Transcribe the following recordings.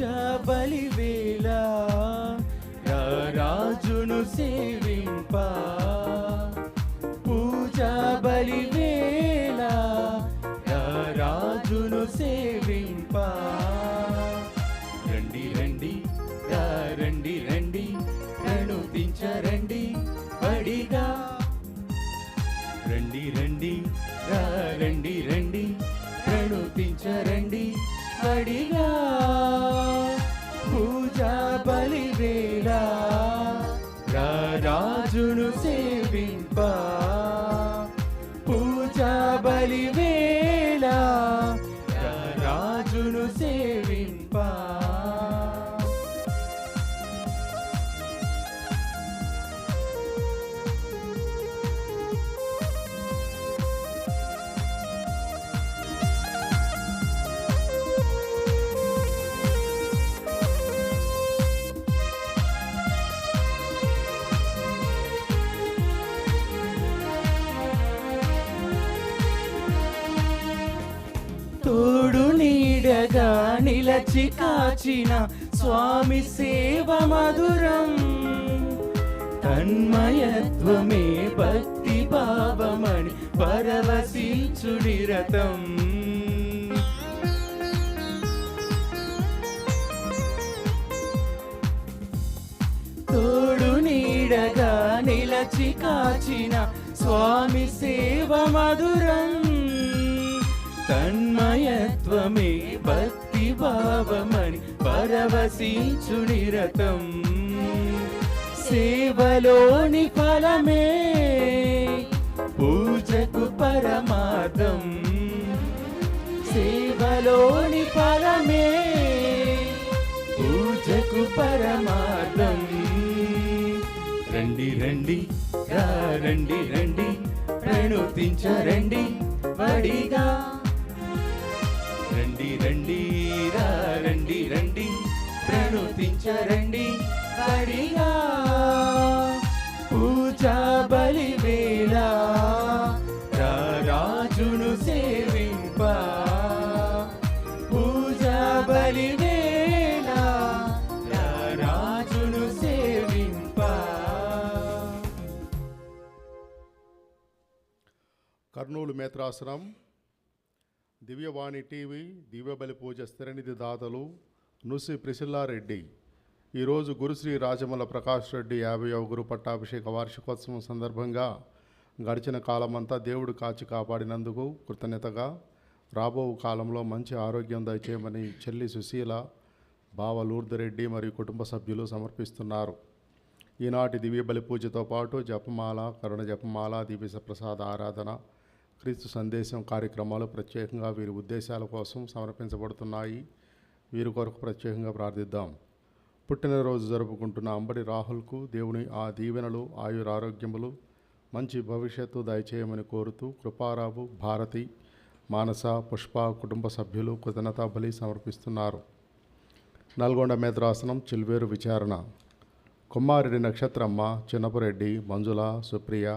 పూజా బలివేళ రాజును సేవింప పూజా బలివేళ రాజును సేవింప రండి రండి రండి రండి ప్రణుతించరండి బడిగా రండి రండి రండి రండి ప్రణుతించరండి బడిగా పూజా బలివేళ రాజును సేవింప పూజా బలివేళ రాజును సేవింప తోడు నీడగా నిలచి కాచిన స్వామి సేవ మధురం తన్మయత్వమే భక్తి భావమని పరవశించు నిరతం తోడు నీడగా నిలచి కాచిన స్వామి సేవ మధురం తన్మయత్వమే భక్తి భావమని పరవశించు నిరతం సేవలోని ఫలమే పూజకు పరమార్థం సేవలోని ఫలమే పూజకు పరమార్థం రండి రండి రండి రండి ప్రణుతించరండి బడిగా రండి రండి రండి రండి ప్రణుతించరండి బడిగా పూజా బలివేళ రాజును సేవింప పూజా బలివేళ రాజును సేవింప. కర్నూలు మేత్రాసనం దివ్యవాణి టీవీ దివ్యబలి పూజ స్థిరనిధి దాతలు నుసి ప్రిసిల్లారెడ్డి ఈరోజు గురుశ్రీ రాజమల్ల ప్రకాష్ రెడ్డి 50వ గురు పట్టాభిషేక వార్షికోత్సవం సందర్భంగా గడిచిన కాలమంతా దేవుడు కాచి కాపాడినందుకు కృతజ్ఞతగా రాబో కాలంలో మంచి ఆరోగ్యం దయచేయమని చెల్లి సుశీల బావ లూర్దరెడ్డి మరియు కుటుంబ సభ్యులు సమర్పిస్తున్నారు. ఈనాటి దివ్యబలి పూజతో పాటు జపమాల కరుణ జపమాల దివ్య ప్రసాద ఆరాధన క్రీస్తు సందేశం కార్యక్రమాలు ప్రత్యేకంగా వీరి ఉద్దేశాల కోసం సమర్పించబడుతున్నాయి. వీరి కొరకు ప్రత్యేకంగా ప్రార్థిద్దాం. పుట్టినరోజు జరుపుకుంటున్న అంబడి రాహుల్కు దేవుని ఆ దీవెనలు ఆయురారోగ్యములు మంచి భవిష్యత్తు దయచేయమని కోరుతూ కృపారావు భారతి మానస పుష్ప కుటుంబ సభ్యులు కృతజ్ఞతా బలి సమర్పిస్తున్నారు. నల్గొండ మేత్రాసనం చిల్వేరు విచారణ కుమారెడ్డి నక్షత్రమ్మ చిన్నపురెడ్డి మంజుల సుప్రియ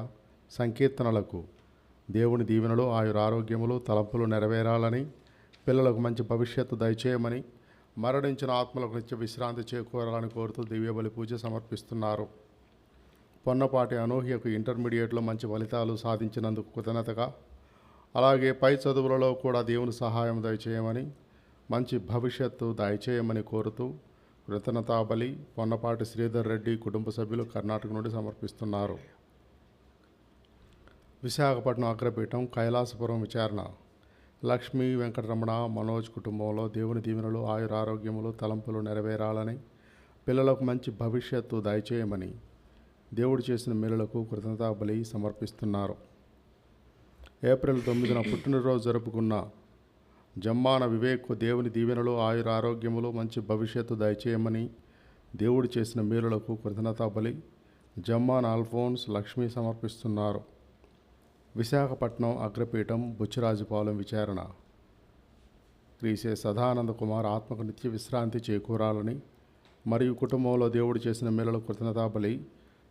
సంకీర్తనలకు దేవుని దీవెనలు ఆయురారోగ్యములు తలంపులు నెరవేరాలని పిల్లలకు మంచి భవిష్యత్తు దయచేయమని మరణించిన ఆత్మలకు నిత్య విశ్రాంతి చేకూరాలని కోరుతూ దివ్యబలి పూజ సమర్పిస్తున్నారు. పొన్నపాటి అనూహ్యకు ఇంటర్మీడియట్లో మంచి ఫలితాలు సాధించినందుకు కృతజ్ఞతగా అలాగే పై చదువులలో కూడా దేవుని సహాయం దయచేయమని మంచి భవిష్యత్తు దయచేయమని కోరుతూ కృతజ్ఞతా బలి పొన్నపాటి శ్రీధర్ రెడ్డి కుటుంబ సభ్యులు కర్ణాటక నుండి సమర్పిస్తున్నారు. విశాఖపట్నం అగ్రపీఠం కైలాసపురం విచారణ లక్ష్మీ వెంకటరమణ మనోజ్ కుటుంబంలో దేవుని దీవెనలు ఆయురారోగ్యములు తలంపులు నెరవేరాలని పిల్లలకు మంచి భవిష్యత్తు దయచేయమని దేవుడు చేసిన మేలులకు కృతజ్ఞతా బలి సమర్పిస్తున్నారు. ఏప్రిల్ 9న పుట్టినరోజు జరుపుకున్న జమ్మాన వివేక్కు దేవుని దీవెనలు ఆయురారోగ్యములు మంచి భవిష్యత్తు దయచేయమని దేవుడు చేసిన మేలులకు కృతజ్ఞతా బలి జమ్మాన అల్ఫోన్స్ లక్ష్మి సమర్పిస్తున్నారు. విశాఖపట్నం అగ్రపీఠం బుచ్చిరాజుపాలెం విచారణ క్రీసే సదానంద కుమార్ ఆత్మకు నిత్య విశ్రాంతి చేకూరాలని మరియు కుటుంబంలో దేవుడు చేసిన మేలుల కృతజ్ఞతా బలి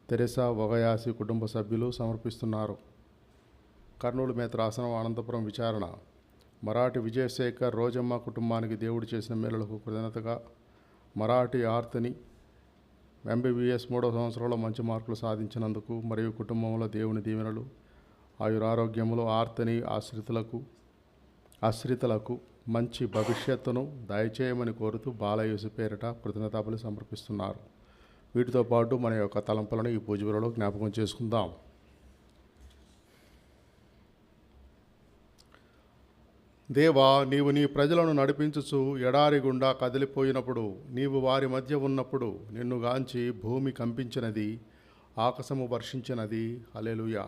తెరెసా వగయాసి కుటుంబ సభ్యులు సమర్పిస్తున్నారు. కర్నూలు మేత్రాసనం అనంతపురం విచారణ మరాఠీ విజయశేఖర్ రోజమ్మ కుటుంబానికి దేవుడు చేసిన మేలులకు కృతజ్ఞతగా మరాఠీ ఆర్తిని ఎంబీబీఎస్ 3వ సంవత్సరంలో మంచి మార్కులు సాధించినందుకు మరియు కుటుంబంలో దేవుని దీవెనలు ఆయురారోగ్యములు ఆర్తిని ఆశ్రితులకు మంచి భవిష్యత్తును దయచేయమని కోరుతూ బాలయేసు పేరిట కృతజ్ఞతాబలి సమర్పిస్తున్నారు. వీటితో పాటు మన యొక్క తలంపులను ఈ పూజ వేళలో జ్ఞాపకం చేసుకుందాం. దేవా, నీవు నీ ప్రజలను నడిపించుచు ఎడారి గుండా కదిలిపోయినప్పుడు, నీవు వారి మధ్య ఉన్నప్పుడు నిన్ను గాంచి భూమి కంపించినది, ఆకాశము వర్షించినది. హల్లెలూయా.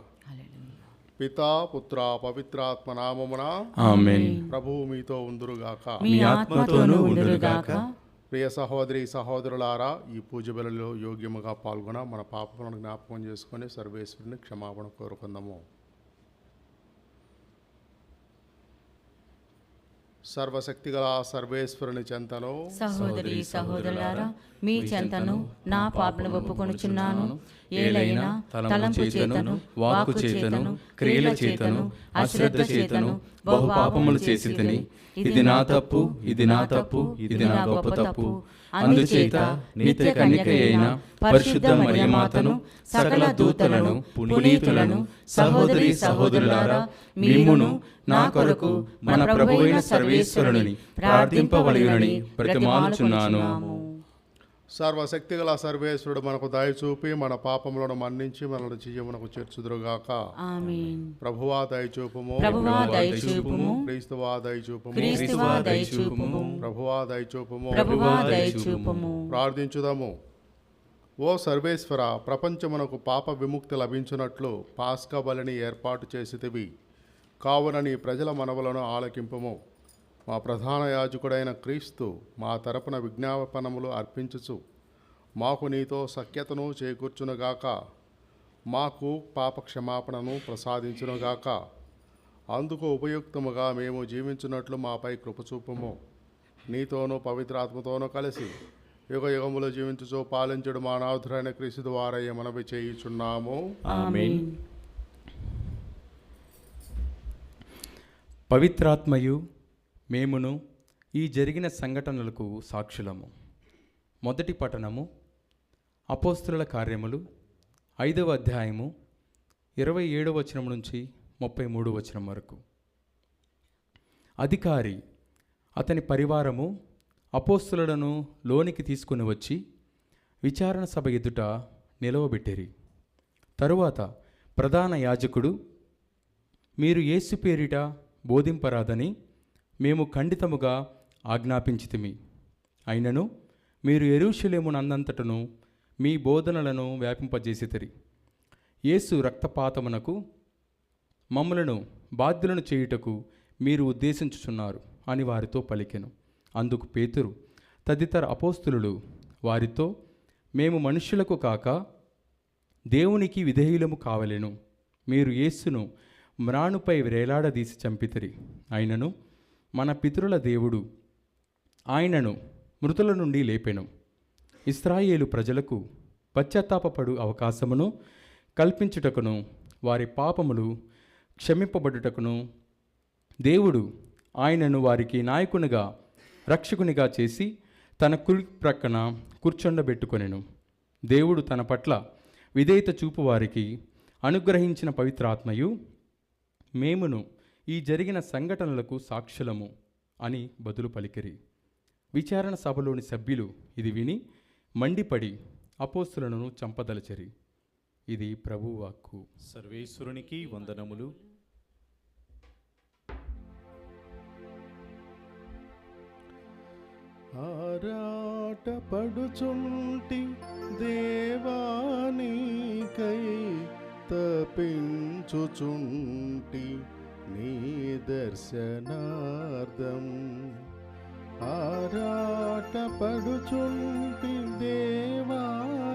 పితా పుత్ర పవిత్రాత్మ నామమున ఆమేన్. ప్రభువు మీతో ఉందురుగాక. మీ ఆత్మతోనూ ఉండురుగాక. ప్రియ సహోదరి సహోదరులారా, ఈ పూజ బలిలో యోగ్యముగా పాల్గొన మన పాపములను జ్ఞాపకం చేసుకొని సర్వేశ్వరుని క్షమాపణ కోరుకుందాము. సర్వశక్తిగల సర్వేశ్వరుని చెంతను, సహోదరి సహోదరులారా, మీ చెంతను నా పాపను ఒప్పుకొనుచున్నాను. ఏలైనా తలంపు చేతను, వాక్కు చేతను, క్రియల చేతను, అశ్రద్ధ చేతను బహు పాపములు చేసి తిని, ఇది నా తప్పు, ఇది నా తప్పు, ఇది నా గొప్ప తప్పు. అందుచేత నిత్య కన్యక అయిన పరిశుద్ధ మరియమాతను, సకల దూతలను, పునీతులను, సహోదరి సహోదరులారా, మీమును నా కొరకు మన ప్రభువైన సర్వేశ్వరుని ప్రార్థింపవలయునని బ్రతిమాలుచున్నాను. సర్వశక్తిగల సర్వేశ్వరుడు మనకు దయ చూపి మన పాపములను మన్నించి మనల్ని జీవమునకు చేర్చుదురుగాక. ఆమేన్. ప్రభువా దయ చూపుము, ప్రభువా దయ చూపుము, క్రీస్తువా దయ చూపుము, క్రీస్తువా దయ చూపుము, ప్రభువా దయ చూపుము. ప్రభువా దయ చూపుము. ప్రార్థించుదాము. ఓ సర్వేశ్వర, ప్రపంచమునకు పాప విముక్తి లభించినట్లు పాస్కా బలిని ఏర్పాటు చేసితివి. కావున నీ ప్రజల మనవులను ఆలకింపుము. మా ప్రధాన యాజకుడైన క్రీస్తు మా తరపున విజ్ఞాపనములు అర్పించుచు మాకు నీతో సఖ్యతను చేకూర్చునుగాక. మాకు పాప క్షమాపణను ప్రసాదించునుగాక. అందుకు ఉపయుక్తముగా మేము జీవించున్నట్లు మాపై కృపచూపుము. నీతోనూ పవిత్రాత్మతోనూ కలిసి యుగ యుగములు జీవించుచు పాలించుడు మా నాథుడైన క్రీస్తు ద్వారా మనవి చేయుచున్నాము. ఆమేన్. పవిత్రాత్మయు మేమును ఈ జరిగిన సంఘటనలకు సాక్షులము. మొదటి పఠనము అపోస్తుల కార్యములు 5వ అధ్యాయము 27వ వచనం నుంచి 33వ వచనం వరకు. అధికారి అతని పరివారము అపోస్తులను లోనికి తీసుకుని వచ్చి విచారణ సభ ఎదుట నిలవబెట్టిరి. తరువాత ప్రధాన యాజకుడు, మీరు యేసు పేరిట బోధింపరాదని మేము ఖండితముగా ఆజ్ఞాపించితిమి. అయినను మీరు యెరూషలేమునందంతటను మీ బోధనలను వ్యాపింపజేసితిరి. యేసు రక్తపాతమునకు మమ్ములను బాధ్యులను చేయుటకు మీరు ఉద్దేశించుచున్నారు అని వారితో పలికెను. అందుకు పేతురు తదితర అపోస్తులు వారితో, మేము మనుష్యులకు కాక దేవునికి విధేయులము కావలెను. మీరు యేసును మ్రానుపై వేలాడదీసి చంపితిరి. అయినను మన పితరుల దేవుడు ఆయనను మృతుల నుండి లేపెను. ఇశ్రాయేలు ప్రజలకు పశ్చాత్తాపపడు అవకాశమును కల్పించుటకును, వారి పాపములు క్షమింపబడుటకును దేవుడు ఆయనను వారికి నాయకునిగా రక్షకునిగా చేసి తన కుడి ప్రక్కన కూర్చొండబెట్టుకొనెను. దేవుడు తన పట్ల విధేయత చూపు వారికి అనుగ్రహించిన పవిత్రాత్మయు మేమును ఈ జరిగిన సంఘటనలకు సాక్షులము అని బదులు పలికిరి. విచారణ సభలోని సభ్యులు ఇది విని మండిపడి అపోస్తులను చంపదలచరి. ఇది ప్రభువు వాక్కు. సర్వేశ్వరునికి వందనములు. ఆరాటపడుచుంటి దేవానికై తపించుచుంటి నీ దర్శనార్థం. ఆరాటపడుచుంటి దేవానికై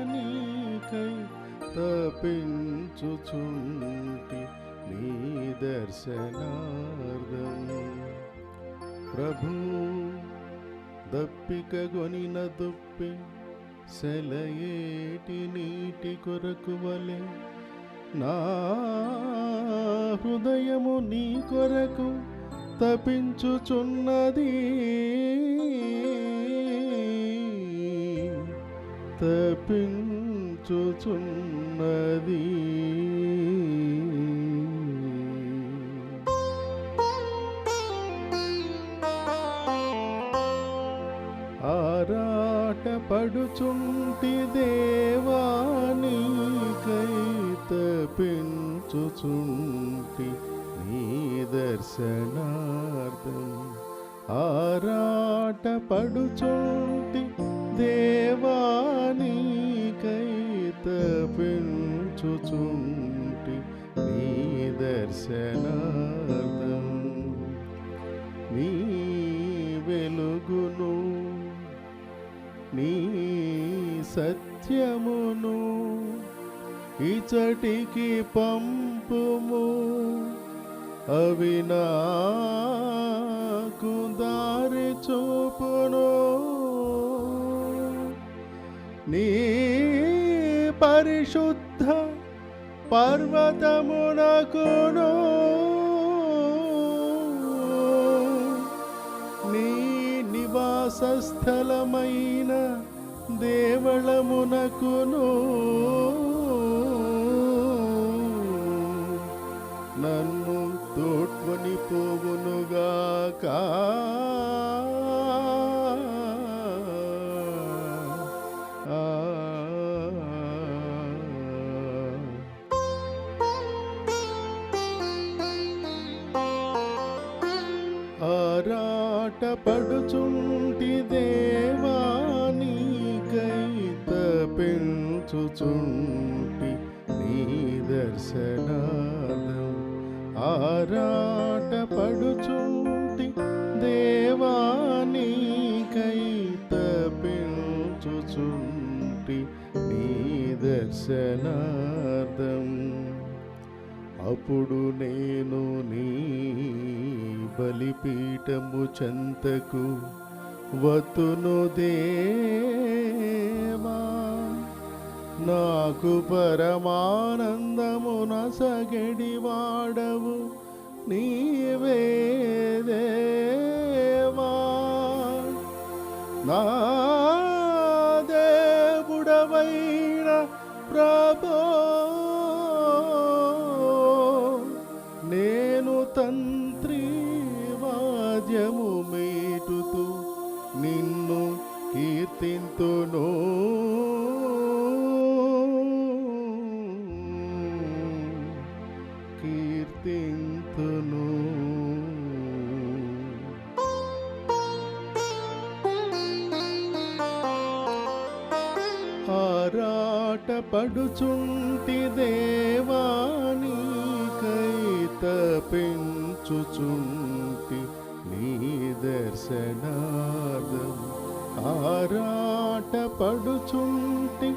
తపించుచుంటి నీ దర్శనార్థం. ప్రభు దప్పిక గొనిన దుప్పి సెలయేటి నీటి కొరకు వలె నా హృదయము నీ కొరకు తపించుచున్నది. తప్పించుచున్నది. ఆరాట పడుచుంటి దేవా నీకై తప్పించుచుంటి నీ దర్శనార్థం. ఆరాట పడుచుంటి దేవా నీకై తప్పించుచుంటి నీ దర్శనార్థం. నీ వెలుగును నీ సత్యమును ఇచటికి పంపుము, అవి నాకు దారి చూపును. నీ పరిశుద్ధ పర్వతమునకును నీ నివాస స్థలమైన దేవళమునకును నన్ను తోడ్కొని పోవునుగాక. ఆరాట పడుచుంటి దేవా నీకై తప్పించుచుంటి నీ దర్శనార్థం. ఆరాట పడుచుంటి దేవా నీకై తప్పించుచుంటి నీ దర్శనార్థం. అప్పుడు నేను నీ బలిపీఠము చెంతకు వతును దేవా, నాకు పరమానందమున సగడివాడవు నీవే దేవా. నా దేవుడవైన ప్రభో, నేను తంత్రి వాద్యము మీటుతూ నిన్ను కీర్తింతును. కీర్తింతును. ఆరాట పడుచుంటి దేవా నీకై తప్పించుచుంటి నీ దర్శనార్థం. ఆరాట పడుచుంటి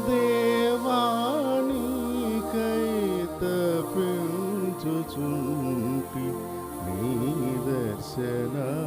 దేవా నీకై తప్పించుచుంటి నీ దర్శనార్థం.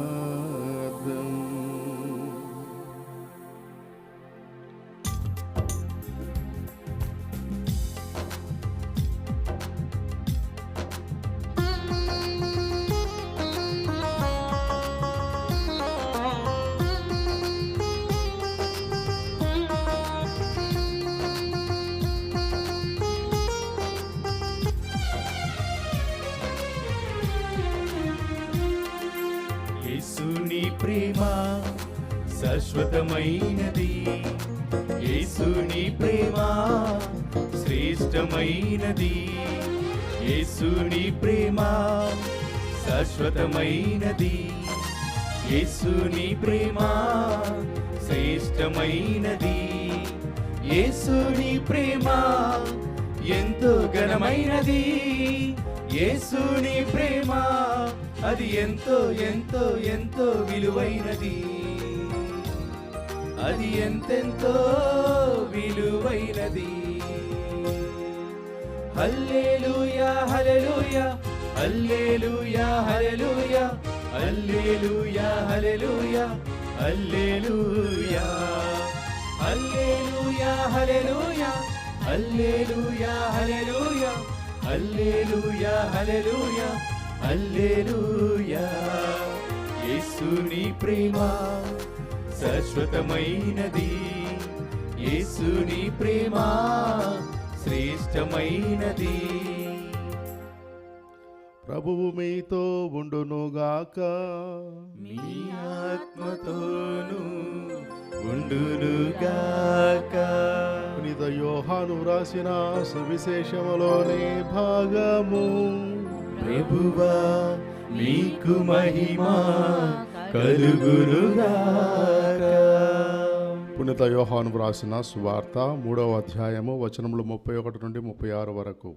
యేసుని ప్రేమ శాశ్వతమైనది, యేసుని ప్రేమ శ్రేష్టమైనది. యేసుని ప్రేమ శాశ్వతమైనది, యేసుని ప్రేమ శ్రేష్టమైనది. యేసుని ప్రేమ ఎంతో ఘనమైనది, యేసుని ప్రేమ అది ఎంతో ఎంతో ఎంతో విలువైనది, అది ఎంతెంతో విలువైనది. హల్లెలూయా హల్లెలూయా హల్లెలూయా హల్లెలూయా హల్లెలూయా హల్లెలూయా హల్లెలూయా హల్లెలూయా హల్లెలూయా హల్లెలూయా హల్లెలూయా హల్లెలూయా హల్లెలూయా హల్లెలూయా. యేసుని ప్రేమ శాశ్వతమైనది, యేసుని ప్రేమ శ్రేష్టమైనది. ప్రభువు మీతో ఉండునుగాక. మీ ఆత్మతోను ఉండునుగాక. పునీత యోహాను వ్రాసిన సువిశేషములోని భాగము. ప్రభువా మీకు మహిమ కలుగునుగాక. పునీత యోహాను వ్రాసిన సువార్త 3వ అధ్యాయము వచనములు 31 నుండి 36 వరకు.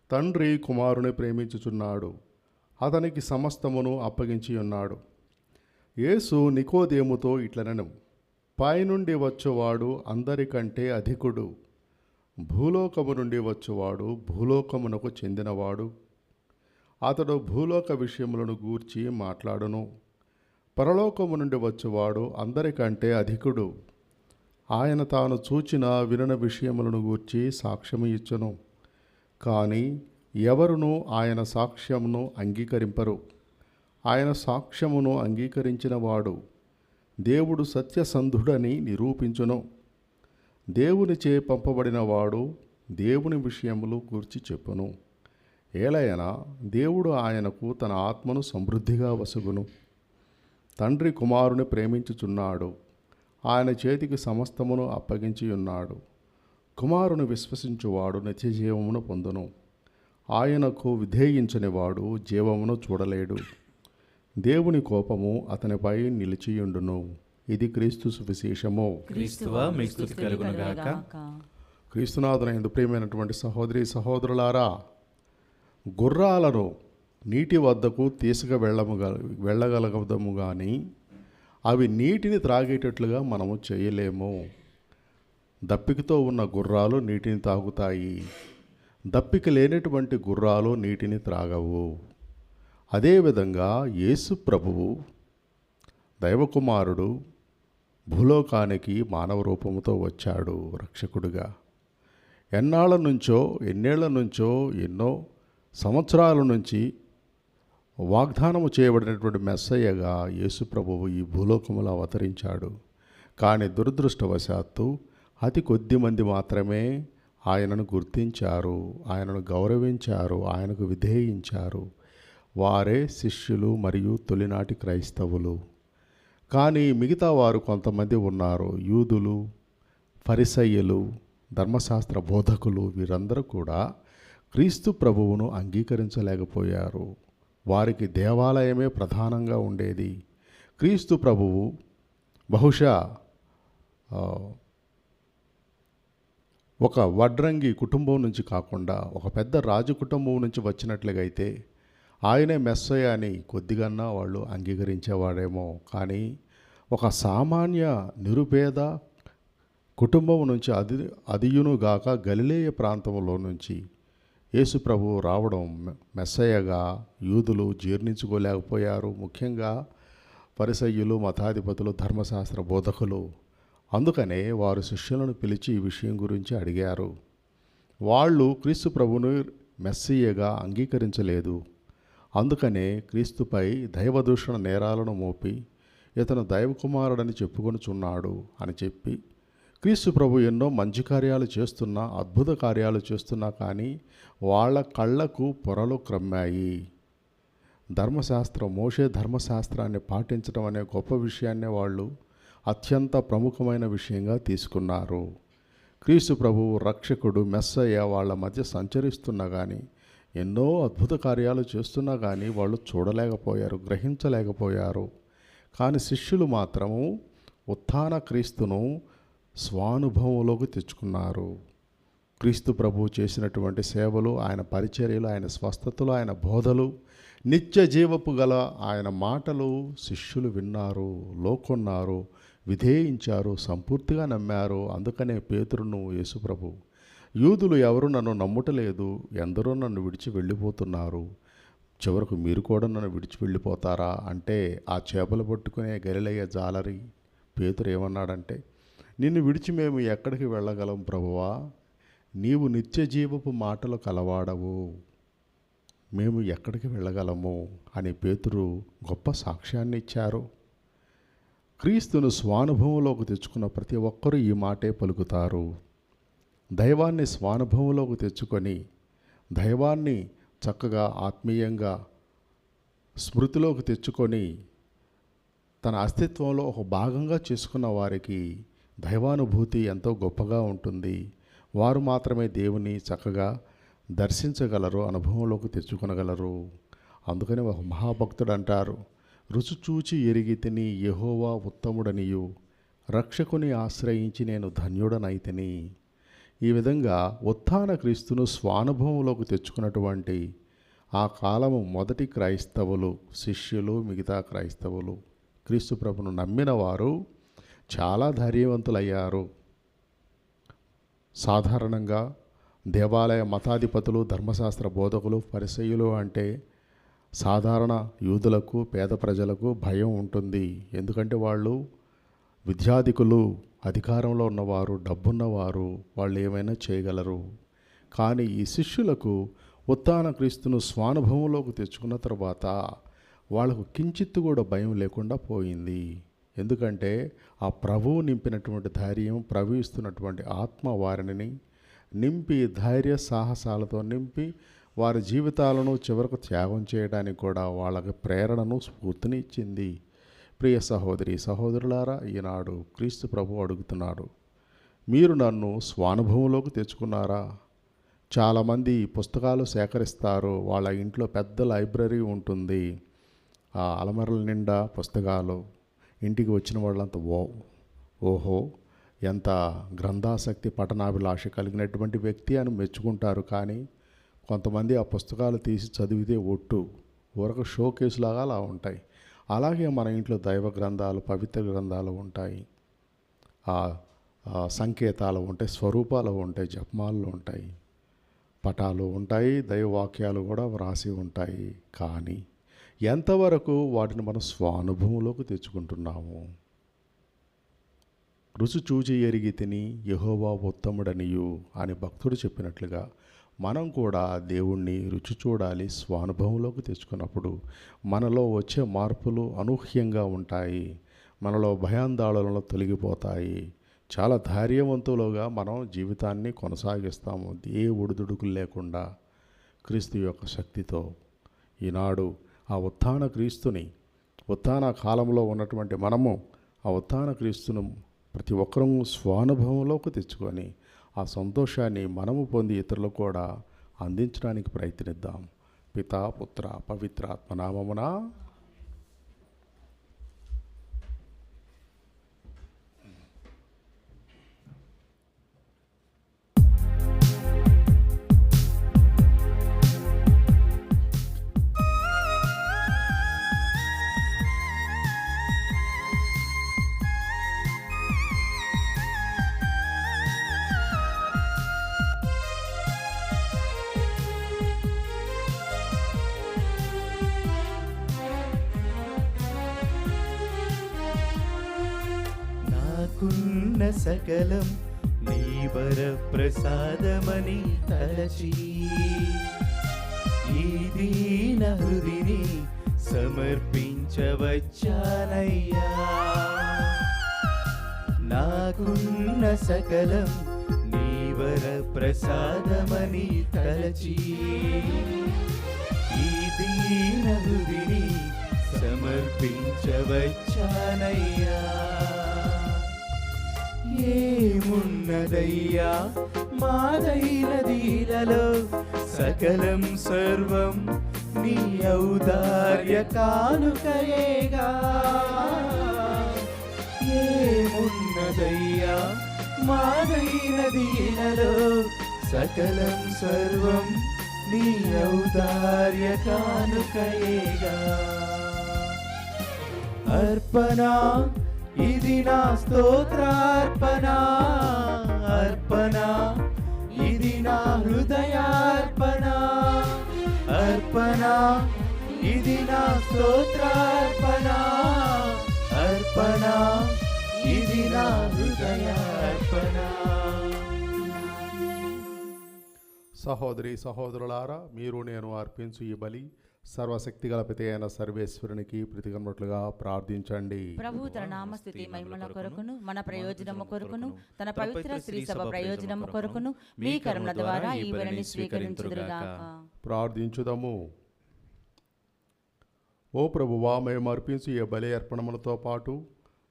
తండ్రి కుమారుని ప్రేమించుచున్నాడు, అతనికి సమస్తమును అప్పగించి ఉన్నాడు. యేసు నికోదేముతో ఇట్లనెను, పైనుండి వచ్చువాడు అందరికంటే అధికుడు, భూలోకము నుండి వచ్చువాడు భూలోకమునకు చెందినవాడు. అతడు భూలోక విషయములను గూర్చి మాట్లాడును, పరలోకము నుండి వచ్చువాడు అందరికంటే అధికుడు. ఆయన తాను చూచిన వినన విషయములను గూర్చి సాక్ష్యము ఇచ్చును, కానీ ఎవరునూ ఆయన సాక్ష్యమును అంగీకరింపరు. ఆయన సాక్ష్యమును అంగీకరించిన వాడు దేవుడు సత్యసంధుడని నిరూపించును. దేవునిచే పంపబడిన వాడు దేవుని విషయములు గూర్చి చెప్పును. ఏలయనా దేవుడు ఆయనకు తన ఆత్మను సమృద్ధిగా వసుగును. తండ్రి కుమారుని ప్రేమించుచున్నాడు, ఆయన చేతికి సమస్తమును అప్పగించి ఉన్నాడు. కుమారుని విశ్వసించువాడు నిత్యజీవమును పొందును, ఆయనకు విధేయించని వాడు జీవమును చూడలేడు. దేవుని కోపము అతనిపై నిలిచియుండును. ఇది క్రీస్తు సువిశేషము. క్రీస్తువా మీకు స్తుతి కలుగునుగాక. క్రీస్తునాథునందు ప్రియమైనటువంటి సహోదరి సహోదరులారా, గుర్రాలను నీటి వద్దకు వెళ్ళగలగదము కానీ అవి నీటిని త్రాగేటట్లుగా మనము చేయలేము. దప్పికతో ఉన్న గుర్రాలు నీటిని తాగుతాయి, దప్పిక లేనటువంటి గుర్రాలు నీటిని త్రాగవు. అదేవిధంగా యేసు ప్రభువు దైవకుమారుడు భూలోకానికి మానవ రూపముతో వచ్చాడు రక్షకుడుగా. ఎన్నేళ్ల నుంచో ఎన్నో సంవత్సరాల నుంచి వాగ్దానము చేయబడినటువంటి మెస్సయ్యగా యేసు ప్రభువు ఈ భూలోకములో అవతరించాడు. కానీ దురదృష్టవశాత్తు అతి కొద్ది మంది మాత్రమే ఆయనను గుర్తించారు, ఆయనను గౌరవించారు, ఆయనకు విధేయించారు. వారే శిష్యులు మరియు తొలినాటి క్రైస్తవులు. కానీ మిగతా వారు కొంతమంది ఉన్నారు, యూదులు, ఫరిసయ్యులు, ధర్మశాస్త్ర బోధకులు. వీరందరూ కూడా క్రీస్తు ప్రభువును అంగీకరించలేకపోయారు. వారికి దేవాలయమే ప్రధానంగా ఉండేది. క్రీస్తు ప్రభువు బహుశా ఒక వడ్రంగి కుటుంబం నుంచి కాకుండా ఒక పెద్ద రాజు కుటుంబం నుంచి వచ్చినట్లుగా అయితే ఆయనే మెస్సయ్య అని కొద్దిగన్నా వాళ్ళు అంగీకరించేవాడేమో. కానీ ఒక సామాన్య నిరుపేద కుటుంబం నుంచి అదియునుగాక గలిలేయ ప్రాంతంలో నుంచి యేసు ప్రభువు రావడం మెస్సయ్యగా యూదులు జీర్ణించుకోలేకపోయారు. ముఖ్యంగా పరిసయ్యులు, మతాధిపతులు, ధర్మశాస్త్ర బోధకులు. అందుకనే వారు శిష్యులను పిలిచి ఈ విషయం గురించి అడిగారు. వాళ్ళు క్రీస్తు ప్రభువును మెస్సయ్యగా అంగీకరించలేదు. అందుకనే క్రీస్తుపై దైవదూషణ నేరాలను మోపి ఇతను దైవకుమారుడని చెప్పుకొనుచున్నాడు అని చెప్పి, క్రీస్తు ప్రభు ఎన్నో మంచి కార్యాలు చేస్తున్నా, అద్భుత కార్యాలు చేస్తున్నా కానీ వాళ్ళ కళ్ళకు పొరలు క్రమ్మాయి. మోషే ధర్మశాస్త్రాన్ని పాటించడం అనే గొప్ప విషయాన్నే వాళ్ళు అత్యంత ప్రముఖమైన విషయంగా తీసుకున్నారు. క్రీస్తు ప్రభువు రక్షకుడు మెస్సయ్య వాళ్ళ మధ్య సంచరిస్తున్నా కానీ, ఎన్నో అద్భుత కార్యాలు చేస్తున్నా కానీ వాళ్ళు చూడలేకపోయారు, గ్రహించలేకపోయారు. కానీ శిష్యులు మాత్రము ఉత్థాన క్రీస్తును స్వానుభవంలోకి తెచ్చుకున్నారు. క్రీస్తు ప్రభువు చేసినటువంటి సేవలు, ఆయన పరిచర్యలు, ఆయన స్వస్థతలు, ఆయన బోధలు, నిత్య జీవపు గల ఆయన మాటలు శిష్యులు విన్నారు, లోకొన్నారు, విధేయించారు, సంపూర్తిగా నమ్మారు. అందుకనే పేతురును యేసుప్రభు, యూదులు ఎవరు నన్ను నమ్ముటలేదు, ఎందరో నన్ను విడిచి వెళ్ళిపోతున్నారు, చివరకు మీరు కూడా నన్ను విడిచి వెళ్ళిపోతారా అంటే, ఆ చేపలు పట్టుకునే గలిలయ జాలరి పేతురు ఏమన్నాడంటే, నిన్ను విడిచి మేము ఎక్కడికి వెళ్ళగలం ప్రభువా, నీవు నిత్య జీవపు మాటలు కలవాడవు, మేము ఎక్కడికి వెళ్ళగలము అని పేతురు గొప్ప సాక్ష్యాన్ని ఇచ్చారు. క్రీస్తును స్వానుభవంలోకి తెచ్చుకున్న ప్రతి ఒక్కరూ ఈ మాటే పలుకుతారు. దైవాన్ని స్వానుభవంలోకి తెచ్చుకొని దైవాన్ని చక్కగా ఆత్మీయంగా స్మృతిలోకి తెచ్చుకొని తన అస్తిత్వంలో ఒక భాగంగా చేసుకున్న వారికి దైవానుభూతి ఎంతో గొప్పగా ఉంటుంది. వారు మాత్రమే దేవుని చక్కగా దర్శించగలరు, అనుభవంలోకి తెచ్చుకొనగలరు. అందుకని ఒక మహాభక్తుడు అంటారు, రుచి చూచి ఎరిగి తిని యెహోవా ఉత్తముడనియు రక్షకుని ఆశ్రయించి నేను ధన్యుడనైతిని. ఈ విధంగా ఉత్థాన క్రీస్తును స్వానుభవంలోకి తెచ్చుకున్నటువంటి ఆ కాలము మొదటి క్రైస్తవులు, శిష్యులు, మిగతా క్రైస్తవులు, క్రీస్తు ప్రభును నమ్మిన వారు చాలా ధైర్యవంతులయ్యారు. సాధారణంగా దేవాలయ మతాధిపతులు, ధర్మశాస్త్ర బోధకులు, పరిసయ్యులు అంటే సాధారణ యూదులకు, పేద ప్రజలకు భయం ఉంటుంది. ఎందుకంటే వాళ్ళు విద్యాధికులు, అధికారంలో ఉన్నవారు, డబ్బున్నవారు, వాళ్ళు ఏమైనా చేయగలరు. కానీ ఈ శిష్యులకు ఉత్థాన క్రీస్తును స్వానుభవంలోకి తెచ్చుకున్న తర్వాత వాళ్ళకు కించిత్తు కూడా భయం లేకుండా పోయింది. ఎందుకంటే ఆ ప్రభువు నింపినటువంటి ధైర్యం, ప్రభు ఇస్తున్నటువంటి ఆత్మ వారిని నింపి ధైర్య సాహసాలతో నింపి వారి జీవితాలను చివరకు త్యాగం చేయడానికి కూడా వాళ్ళకి ప్రేరణను, స్ఫూర్తిని ఇచ్చింది. ప్రియ సహోదరి సహోదరులారా, ఈనాడు క్రీస్తు ప్రభు అడుగుతున్నాడు, మీరు నన్ను స్వానుభవంలోకి తెచ్చుకున్నారా? చాలామంది పుస్తకాలు సేకరిస్తారు, వాళ్ళ ఇంట్లో పెద్ద లైబ్రరీ ఉంటుంది, ఆ అలమరల నిండా పుస్తకాలు. ఇంటికి వచ్చిన వాళ్ళంతా ఓహో ఎంత గ్రంథాసక్తి, పఠనాభిలాష కలిగినటువంటి వ్యక్తి అని మెచ్చుకుంటారు. కానీ కొంతమంది ఆ పుస్తకాలు తీసి చదివితే ఊరక షో కేసులాగా అలా ఉంటాయి. అలాగే మన ఇంట్లో దైవ గ్రంథాలు, పవిత్ర గ్రంథాలు ఉంటాయి, సంకేతాలు ఉంటాయి, స్వరూపాలు ఉంటాయి, జపమాలు ఉంటాయి, పటాలు ఉంటాయి, దైవవాక్యాలు కూడా వ్రాసి ఉంటాయి. కానీ ఎంతవరకు వాటిని మనం స్వానుభవంలోకి తెచ్చుకుంటున్నాము? రుచి చూచి ఎరిగి తిని యెహోవా ఉత్తముడనియు అని భక్తుడు చెప్పినట్లుగా మనం కూడా దేవుణ్ణి రుచి చూడాలి. స్వానుభవంలోకి తెచ్చుకున్నప్పుడు మనలో వచ్చే మార్పులు అనూహ్యంగా ఉంటాయి. మనలో భయాందోళనలు తొలగిపోతాయి. చాలా ధైర్యవంతులుగా మనం జీవితాన్ని కొనసాగిస్తాము, ఏ ఒడిదుడుకులు లేకుండా క్రీస్తు యొక్క శక్తితో. ఈనాడు ఆ ఉత్థాన క్రీస్తుని, ఉత్థాన కాలంలో ఉన్నటువంటి మనము ఆ ఉత్థాన క్రీస్తును ప్రతి ఒక్కరూ స్వానుభవంలోకి తెచ్చుకొని ఆ సంతోషాన్ని మనము పొంది ఇతరులకు కూడా అందించడానికి ప్రయత్నిద్దాం. పితా, పుత్ర, పవిత్రాత్మ నామమున. నాకున్న సకలం నీ వర ప్రసాదమని తలచి ఈ దీన హృదిని సమర్పించవచ్చానయ్యా. నాకున్న సకలం నీ వర ప్రసాదమని తలచి ఈ దీన హృదిని సమర్పించవచ్చానయ్యా. ఏమున్నదయ్యా మాదైనదీలలో సకలం సర్వం నీ ఔదార్య కానుకయేగా. ఏమున్నదయ్యా మాదైనదీలలో సకలం సర్వం నీ ఔదార్య కానుకయేగా. అర్పణ ఇది నా స్తోత్రార్పణ, అర్పణ ఇది నా హృదయార్పణ, అర్పణ ఇది నా స్తోత్రార్పణ, అర్పణ ఇది నా హృదయార్పణ. సహోదరి సహోదరులారా, మీరు నేను అర్పించు ఈ బలి సర్వశక్తిగల పిత అయిన సర్వేశ్వరునికి ప్రీతికరముగా ప్రార్థించండి. ప్రభు తన నామస్తుతి మహిమల కొరకును మన ప్రయోజనము కొరకును తన పవిత్ర శ్రీ సభ ప్రయోజనము కొరకును మీ కరుణ ద్వారా ఈ బలిని స్వీకరించుదురుగాక. ప్రార్థించుదము. ఓ ప్రభువా, మేము అర్పించు ఈ బలి అర్పణములతో పాటు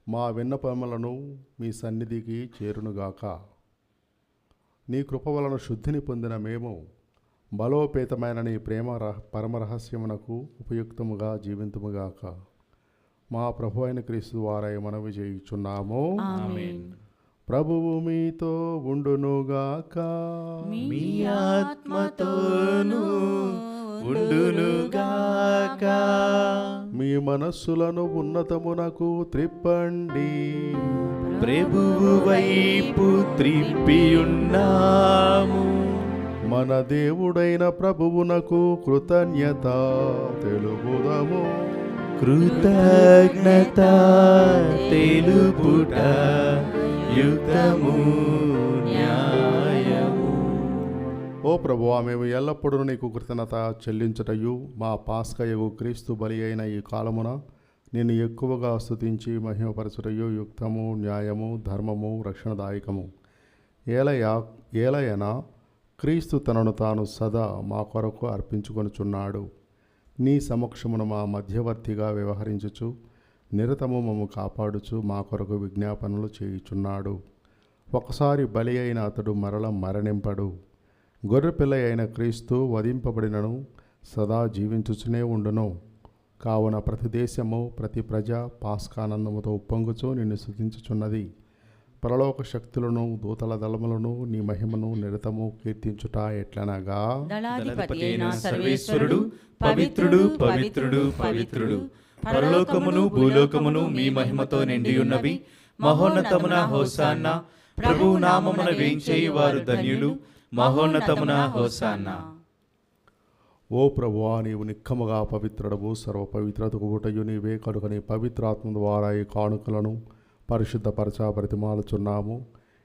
మా విన్నపములను మీ సన్నిధికి చేరునుగాక. నీ కృప వలన శుద్ధిని పొందిన మేము బలోపేతమైన నీ ప్రేమ పరమరహస్యమునకు ఉపయుక్తముగా జీవింతుముగాక. మా ప్రభు అయిన క్రీస్తు ద్వారా మనవి చేయుచున్నాము. ఆమేన్. ప్రభువు మీతో ఉండునుగాక. మీ ఆత్మతోనూ ఉండునుగాక. మీ మనస్సులను ఉన్నతమునకు త్రిప్పండి. ప్రభువు వైపు త్రిప్పియున్నాము. మన దేవుడైన ప్రభువునకు కృతజ్ఞత తెలుపుదము. కృతజ్ఞత తెలుపుట యుక్తము న్యాయము. ఓ ప్రభువా, మేము ఎల్లప్పుడూ నీకు కృతజ్ఞత చెల్లించుటయు మా పాస్కయగు క్రీస్తు బలి అయిన ఈ కాలమున నిన్ను ఎక్కువగా స్తుతించి మహిమపరచుటయు యుక్తము న్యాయము ధర్మము రక్షణదాయకము. ఏలయనా క్రీస్తు తనను తాను సదా మా కొరకు అర్పించుకొనుచున్నాడు. నీ సమక్షమును మా మధ్యవర్తిగా వ్యవహరించుచు నిరతము మమ్ము కాపాడుచు మా కొరకు విజ్ఞాపనలు చేయుచున్నాడు. ఒకసారి బలి అయిన అతడు మరణింపడు. గొర్రెపిల్ల అయిన క్రీస్తు వధింపబడినను సదా జీవించుచునే ఉండును. కావున ప్రతి దేశము ప్రతి ప్రజ పాస్కానందముతో ఉప్పొంగుచు నిన్ను స్తుతించుచున్నది. పరలోక శక్తులను దూతల దళములను నీ మహిమను నిరతము కీర్తించుట ఎట్లనగా, దళాధిపతి అయిన సర్వేశ్వరుడు పవిత్రుడు పవిత్రుడు పవిత్రుడు, పరలోకమును భూలోకమును మీ మహిమతో నిండియున్నవి. మహోన్నతమున హోసాన్నా, ప్రభువు నామమున వేంచేయి వారు ధన్యులు. మహోన్నతమున హోసాన్నా. ఓ ప్రభువా, నీవు నిక్కముగా పవిత్రుడవు. సర్వ పవిత్రతకు ఊటయు నీవే కనుక నీ పవిత్రాత్మ ద్వారా ఈ కానుకలను పరిశుద్ధపరచ బ్రతిమాలుచున్నాము.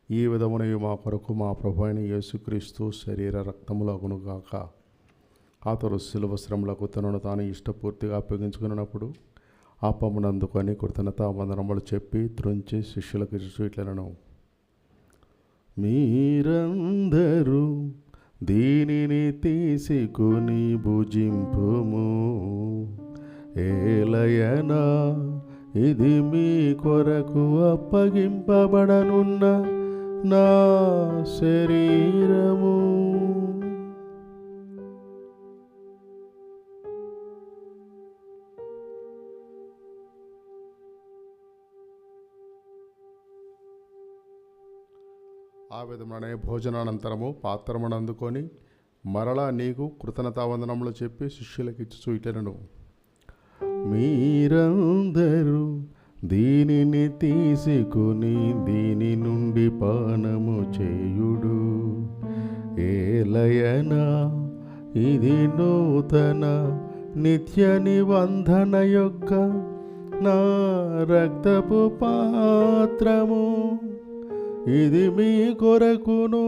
ఈ విధమునవి మా కొరకు మా ప్రభు అయిన యేసుక్రీస్తు శరీర రక్తములగునుగాక. అతడు శిలువ శ్రమలకు తనను తాను ఇష్టపూర్తిగా అప్పగించుకున్నప్పుడు అప్పమునందుకొని కృతజ్ఞత వందనములు చెప్పి త్రుంచి శిష్యులకు ఇట్లను, మీరందరూ దీనిని తీసుకుని భుజింపుము. ఏలయనా ఇది మీ కొరకు అప్పగింపబడనున్న నా శరీరము. ఆ విధమునే భోజనానంతరము పాత్రమును అందుకొని మరలా నీకు కృతజ్ఞతావందనములు చెప్పి శిష్యులకు ఇచ్చుచు ఇట్లనెను, మీరందరూ దీనిని తీసుకుని దీని నుండి పానము చేయుడు. ఏలయనా ఇది నూతన నిత్య నిబంధన యొక్క నా రక్తపు పాత్రము. ఇది మీ కొరకును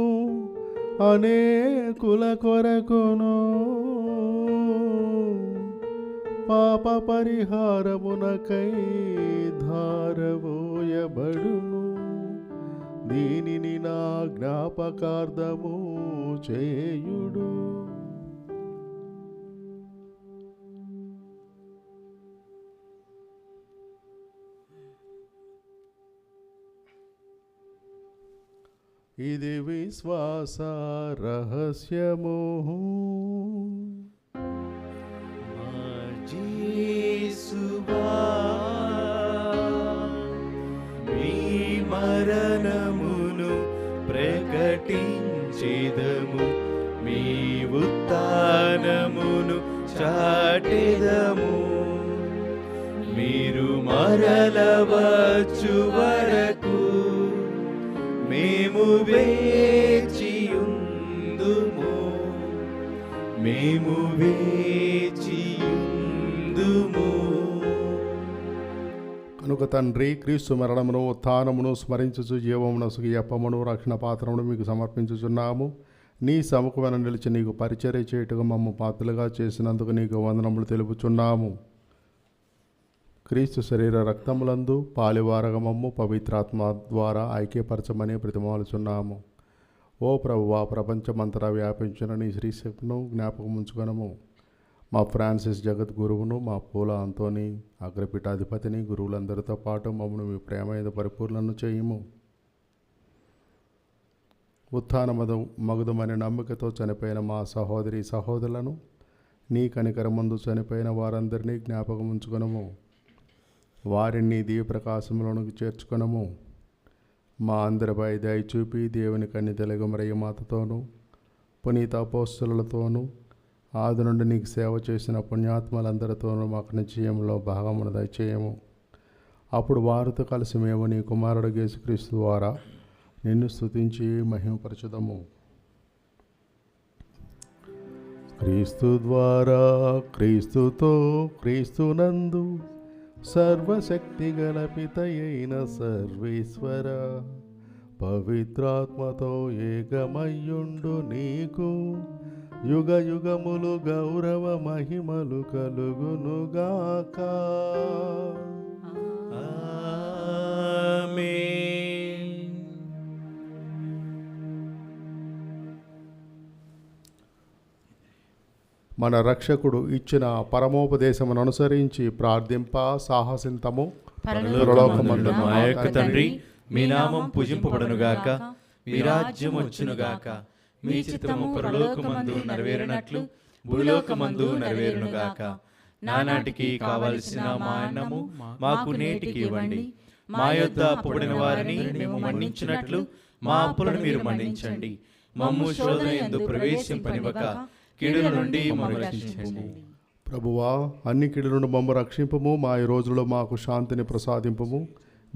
అనేకుల కొరకును పాప పరిహారమునకై ధారవోయబడును. దీనిని నా జ్ఞాపకార్థము చేయుడు. ఇది విశ్వాస రహస్యము. యేసువా, మీ మరణమును ప్రకటించెదము, మీ ఉత్థానమును చాటెదము. మీరు మరల వచ్చు వరకు మేము వేచియుందుము, మేము వేచియుందుము. కనుక తండ్రి, క్రీస్తు మరణమును ఉత్థానమును స్మరించుచు జీవమునసుకు అప్పమును రక్షణ పాత్రమును మీకు సమర్పించుచున్నాము. నీ సముఖమైన నిలిచి నీకు పరిచర్య చేయుటకు మమ్మ పాత్రలుగా చేసినందుకు నీకు వందనములు తెలుపుచున్నాము. క్రీస్తు శరీర రక్తములందు పాలివారగమమ్ము పవిత్రాత్మ ద్వారా ఐక్యపరచమని ప్రతిమాలుచున్నాము. ఓ ప్రభువా, ప్రపంచమంతటా వ్యాపించిన నీ శ్రీశక్తిను జ్ఞాపకం ఉంచుకొనము. మా ఫ్రాన్సిస్ జగద్గురువును, మా పూల అంతోని అగ్రపీఠాధిపతిని, గురువులందరితో పాటు మమ్మల్ని మీ ప్రేమ పరిపూర్ణను చేయుము. ఉత్థాన మగుదమని నమ్మికతో చనిపోయిన మా సహోదరి సహోదరులను, నీ కనికరమందు చనిపోయిన వారందరినీ జ్ఞాపకం ఉంచుకొనము. వారిని దీవప్రకాశంలోనికి చేర్చుకొనము. మా అందరిపై దయ చూపి దేవుని కన్యతెలుగు మరియమాతతోనూ పునీత అపోస్తలులతోనూ ఆది నుండి నీకు సేవ చేసిన పుణ్యాత్మలందరితోనూ మాకు నిశ్చయంలో భాగమును దయచేయము. అప్పుడు వారితో కలిసి మేము నీ కుమారుడు యేసుక్రీస్తు ద్వారా నిన్ను స్తుతించి మహిమపరచుదము. క్రీస్తు ద్వారా, క్రీస్తుతో, క్రీస్తునందు సర్వశక్తి గల పితయైన సర్వేశ్వర పవిత్రాత్మతో ఏకమయ్యుండు నీకు యుగ యుగములు గౌరవ మహిమలు కలుగునుగాక. ఆమేన్. మన రక్షకుడు ఇచ్చిన పరమోపదేశమును అనుసరించి ప్రార్థింప సాహసింతము. పరలోకమందున్న మా యొక్క తండ్రి, మీ నామం పూజింపబడునుగాక, మీ రాజ్యం వచ్చునుగాక, మీ చిత్తము పరలోకమందు నెరవేరినట్లు భూలోకమందు నెరవేరునుగాక. నానాటికి కావలసిన మా అన్నము మాకు నేటికి ఇవ్వండి. మా యొద్ద అప్పుబడిన వారిని మేము మన్నించినట్లు మా అప్పులను మీరు మన్నించండి. మమ్ము శోధన యందు ప్రవేశింపనివ్వక కీడుల నుండి మమ్మల్ని రక్షించండి. ప్రభువా, అన్ని కీడుల నుండి మమ్మ రక్షింపము. మా ఈ రోజుల్లో మాకు శాంతిని ప్రసాదింపము.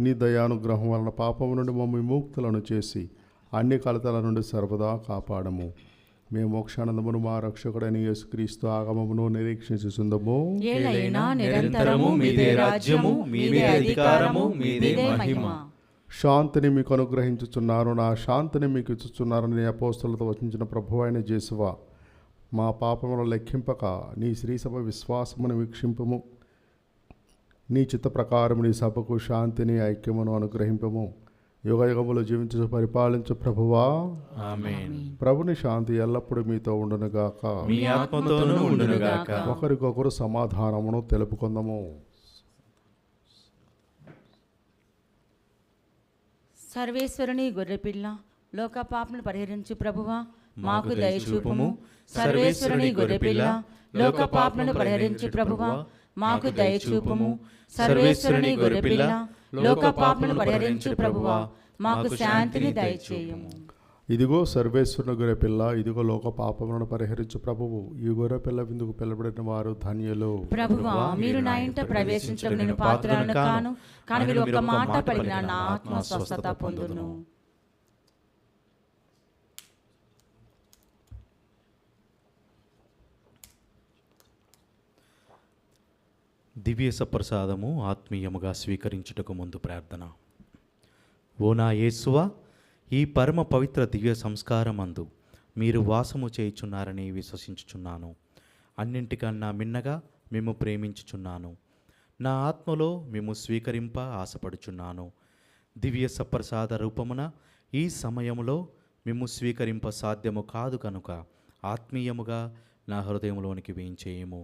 నీ దయానుగ్రహం వలన పాపము నుండి మమ్మ విముక్తులను చేసి అన్ని కలతల నుండి సర్వదా కాపాడము. మేము మోక్షానందమును మా రక్షకుడైన యేసుక్రీస్తు ఆగమమును నిరీక్షించుచుందము. ఏలైనా నిరంతరము మీదే రాజ్యము, మీదే అధికారము, మీదే మహిమ. శాంతిని మీకు అనుగ్రహించుచున్నారు, నా శాంతిని మీకు ఇచ్చుచున్నారని అపోస్తలులతో వచించిన ప్రభువు అయిన యేసువా, మా పాపమును లెక్కింపక నీ శ్రీసభ విశ్వాసమును వీక్షింపము. నీ చిత్త ప్రకారం నీ సభకు శాంతిని ఐక్యమును అనుగ్రహింపము. యుగ యుగములు జీవించు పరిపాలించు ప్రభువా, ఆమేన్. ప్రభుని శాంతి ఎల్లప్పుడూ మీతో ఉండునుగాక. మీ ఆత్మతోనూ ఉండునుగాక. ఒకరికొకరు సమాధానమును తెలుపుకుందాము. సర్వేశ్వరుని గొర్రెపిల్ల, లోక పాపను పరిహరించు ప్రభువా, మాకు దయచూపుము. సర్వేశ్వరుని గొర్రెపిల్ల, లోక పాపను పరిహరించు ప్రభువా, మాకు దయచూపుము. సర్వేశ్వరుని గొర్రెపిల్ల, లోక పాపను పరిహరించు ప్రభువా, మాకు శాంతిని దయచేయము. ఇదిగో సర్వేశ్వరుని గొర్రె పిల్ల, ఇదిగో లోక పాపములను పరిహరించు ప్రభువు. ఈ గొర్రె పిల్ల విందుకు పిల్లబడిన వారు ధన్యులు. ప్రభువా, మీరు నా ఇంట ప్రవేశించడం నేను పాత్రలను కాను, కానీ మీరు ఒక మాట పలికిన నా ఆత్మ స్వస్థత పొందును. దివ్య సప్రసాదము ఆత్మీయముగా స్వీకరించుటకు ముందు ప్రార్థన. ఓ నా యేసువా, ఈ పరమ పవిత్ర దివ్య సంస్కారమందు మీరు వాసము చేయుచున్నారని విశ్వసించుచున్నాను. అన్నింటికన్నా మిన్నగా మేము ప్రేమించుచున్నాను. నా ఆత్మలో మేము స్వీకరింప ఆశపడుచున్నాను. దివ్య సప్రసాద రూపమున ఈ సమయములో మేము స్వీకరింప సాధ్యము కాదు కనుక ఆత్మీయముగా నా హృదయంలోనికి వేయించేయము.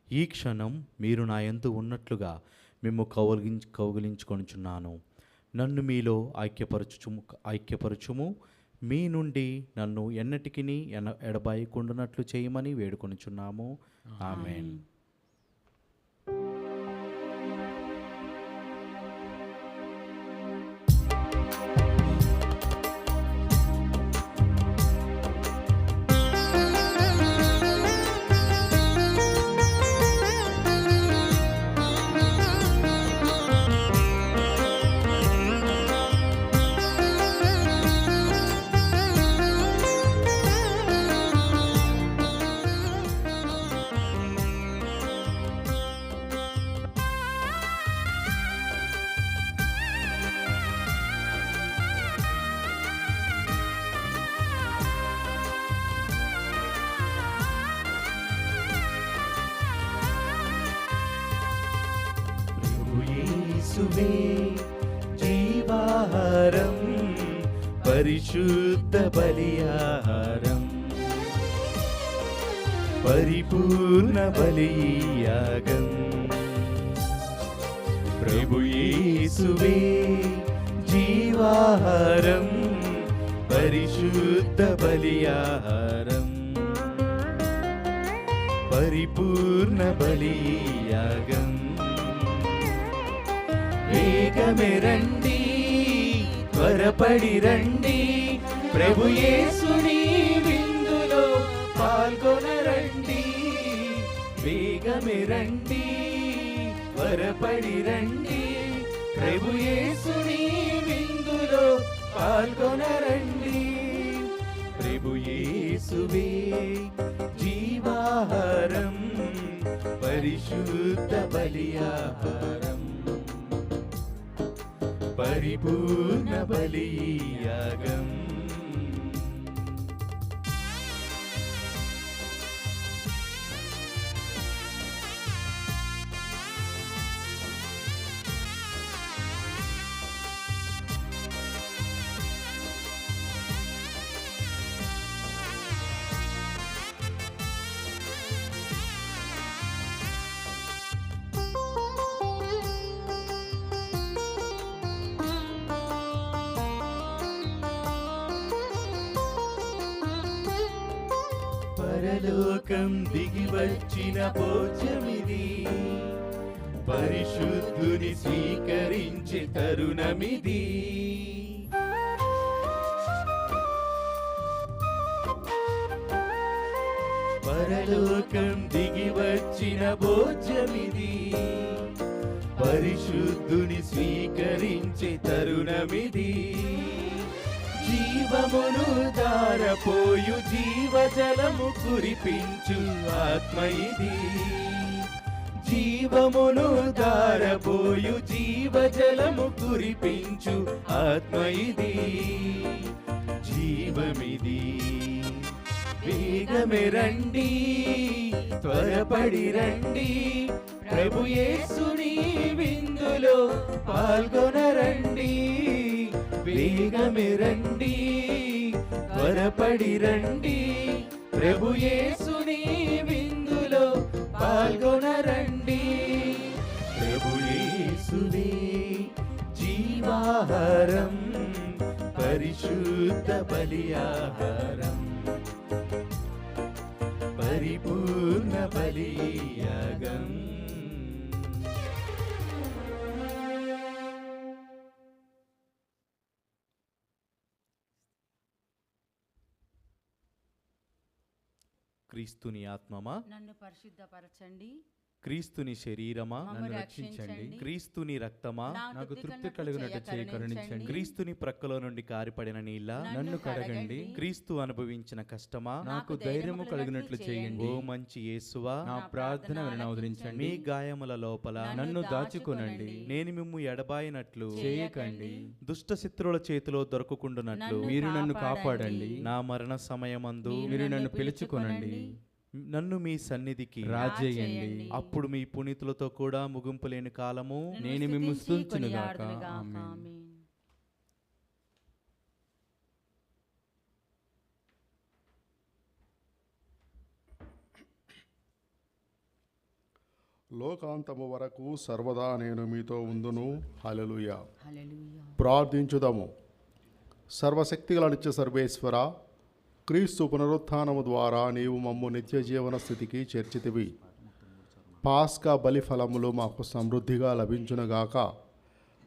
ఈ క్షణం మీరు నా యందు ఉన్నట్లుగా మేము కౌగిలించుకొనుచున్నాను. నన్ను మీలో ఐక్యపరచుము. మీ నుండి నన్ను ఎన్నటికిని ఎడబాయకుండానట్లు చేయమని వేడుకొనుచున్నాము. ఆమేన్. యేసువే జీవాహారం పరిశుద్ధ బలియాహారం పరిపూర్ణ బలియాగం ప్రభు యేసువే జీవాహారం పరిశుద్ధ బలియాహారం పరిపూర్ణ బలియాగం వేగమే రండి త్వరపడి రండి ప్రభు యేసుని విందులో పాల్గొనరండి వేగమే రండి త్వరపడి రండి ప్రభు యేసుని విందులో పాల్గొనరండి ప్రభు యేసువే జీవాహారం పరిశుద్ధ బలియాహారం పరిపూర్ణ బలియాగం పరలోకం దిగి వచ్చిన భోజమిది పరిశుద్ధుని స్వీకరించే తరుణమిది పరలోకం దిగి వచ్చిన భోజమిది పరిశుద్ధుని స్వీకరించే తరుణమిది జీవమును దారపోయు జీవజలము కురిపించు ఆత్మ ఇది జీవమును దారపోయు జీవజలము కురిపించు ఆత్మ ఇది జీవమిది వేగమే రండి త్వరపడి రండి ప్రభు యేసుని విందులో పాల్గొనరండి వేగమే రండి త్వరపడి రండి ప్రభు యేసుని విందులో పాల్గొనరండి ప్రభు యేసువే జీవాహారం పరిశుద్ధ బలియాహారం పరిపూర్ణ బలియాగం క్రీస్తుని ఆత్మమా నన్ను పరిశుద్ధపరచండి, క్రీస్తుని శరీరమా మమ్ము నన్ను రక్షించండి, రక్షించండి. క్రీస్తుని రక్తమా నాకు తృప్తి కలుగునట్టు చేయి కరుణించండి. క్రీస్తుని ప్రక్కలో నుండి కారిపడిన నీళ్ళ నన్ను కడగండి. క్రీస్తు అనుభవించిన కష్టమా నాకు ధైర్యము కలుగునట్లు చేయండి. ఓ మంచి యేసువా నా ప్రార్థన వినవదరించండి. మీ గాయముల లోపల నన్ను దాచుకొనండి. నేను మిమ్ము ఎడబాయినట్లు చేయకండి. దుష్ట శత్రువుల చేతిలో దొరకకుండునట్లు మీరు నన్ను కాపాడండి. నా మరణ సమయమందు మీరు నన్ను పిలుచుకొనండి. నన్ను మీ సన్నిధికి రాజేయండి. అప్పుడు మీ పునీతులతో కూడా ముగింపు లేని కాలము నేను మిమ్ము స్తుతించునుగాక. ఆమేన్. లోకాంతము వరకు సర్వదా నేను మీతో ఉందును. హల్లెలూయా. హల్లెలూయా. ప్రార్థించుదాము. సర్వశక్తిగల నిత్య సర్వేశ్వర, క్రీస్తు పునరుత్థానము ద్వారా నీవు మమ్ము నిత్య జీవన స్థితికి చేర్చితివి. పాస్కా బలిఫలములు మాకు సమృద్ధిగా లభించునుగాక.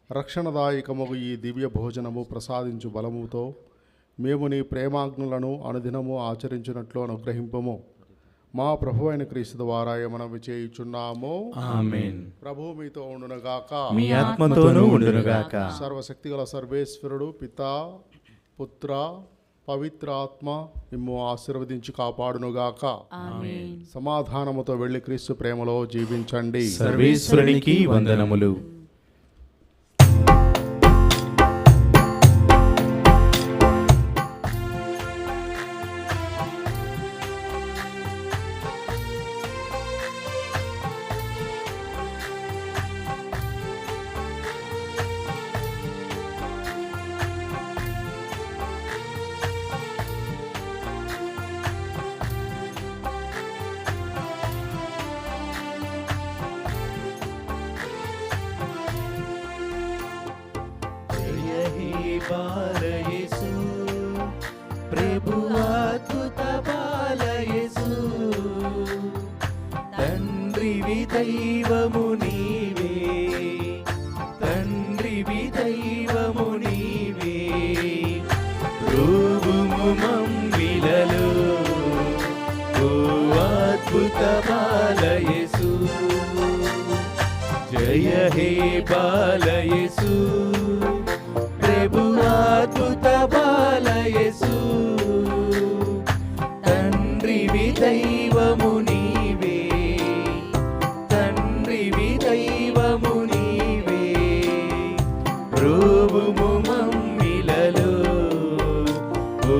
రక్షణదాయకముగు ఈ దివ్య భోజనము ప్రసాదించు బలముతో మేము నీ ప్రేమాజ్ఞలను అనుదినము ఆచరించినట్లు అనుగ్రహింపము. మా ప్రభు అయిన క్రీస్తు ద్వారా మనం చేయుచున్నాము. ఆమేన్. ప్రభు మీతో ఉండునుగాక. మీ ఆత్మతోనూ ఉండునుగాక. సర్వశక్తిగల సర్వేశ్వరుడు పితా పుత్ర పవిత్రాత్మ మిమ్ము ఆశీర్వదించి కాపాడునుగాక. ఆమేన్. సమాధానముతో వెళ్ళి క్రీస్తు ప్రేమలో జీవించండి. సర్వేశ్వరునికి వందనములు. బాలయేసు ప్రభు అద్భుత బాలయేసు తండ్రివి దైవము నీవే తండ్రివి దైవము నీవే ప్రభువు మమ్మిలలో ఓ అద్భుత బాలయేసు జయ హే బాలయేసు ప్రభు అద్భుత బాలయేసు తండ్రివి దైవము నీవే తండ్రివి దైవము నీవే ప్రభువు మమ్మిలలో ఓ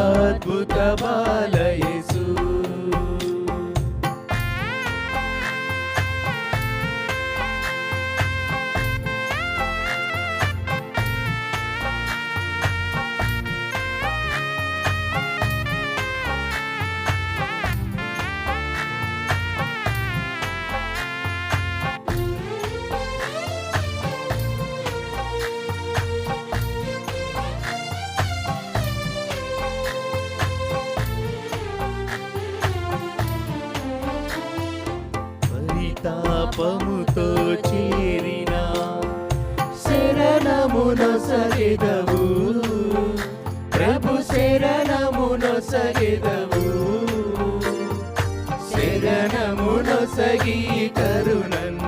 అద్భుత బాలయేసు పరితాపముతో చేరిన శరణమునొసగెదవు ప్రభు శరణమునొసగెదవు శరణమునొసగి కరుణన్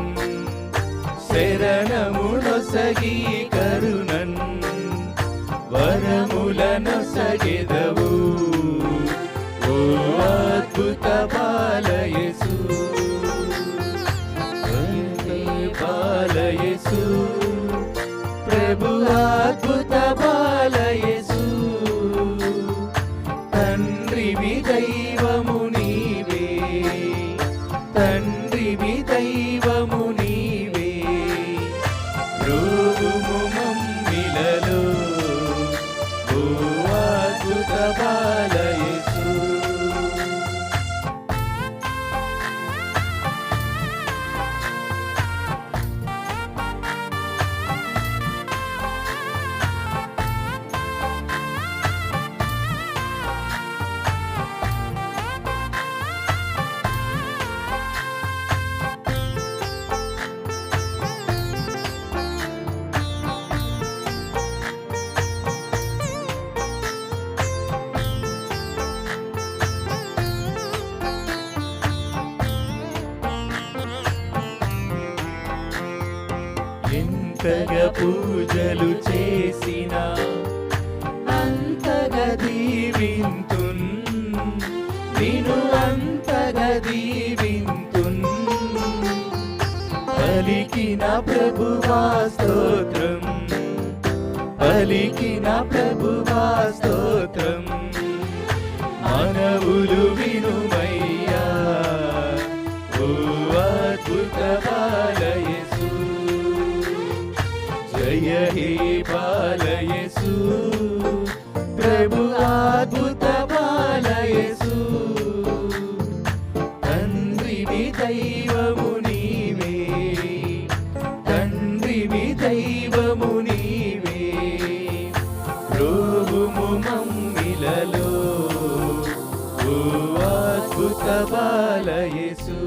శరణమునొసగి కరుణన్ వరములనొసగెదవు ఓ అద్భుత బాలయేసు బాలయేసు ప్రభు అద్భుత బాలయేసు తండ్రివి దైవము నీవే తండ్రివి దైవము నీవే ప్రభువు మమ్మిలలో ఓ అద్భుత బాలయేసు ఎంతగా పూజలు చేసినా అంతగా దీవింతున్ నిను అంతగా దీవింతున్ పలికిన ప్రభువా స్తోత్రం పలికిన ప్రభువా స్తోత్రం మానవులు వినుమయ్యా ఓ అద్భుత బాలయేసు జయ హే బాలయేసు ప్రభు అద్భుత బాలయేసు తండ్రివి దైవము నీవే తండ్రివి దైవము నీవే ప్రభువు మమ్మిలలో ఓ అద్భుత బాలయేసు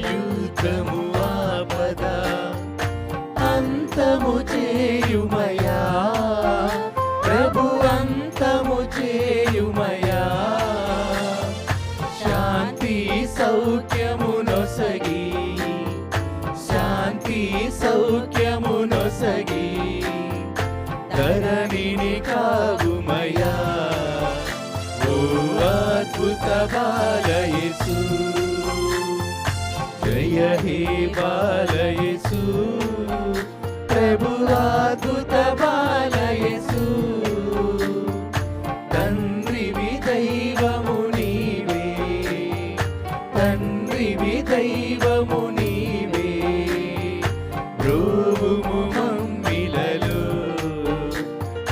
యుద్ధము ఆపద అంతము చేయుమయా ప్రభు అంతము చేయుమయా శాంతి సౌఖ్యము నొసగి శాంతి సౌఖ్యము నొసగి ధరణిని కావుమయా ఓ అద్భుత బాలయేసు జయ హే బాలయేసు ప్రభు అద్భుత బాలయేసు రోవుము మమ్మిలలో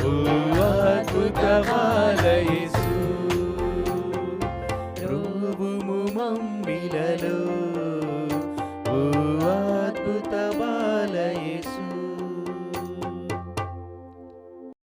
ఓ అద్భుత బాలయేసు రోవుము మమ్మిలలో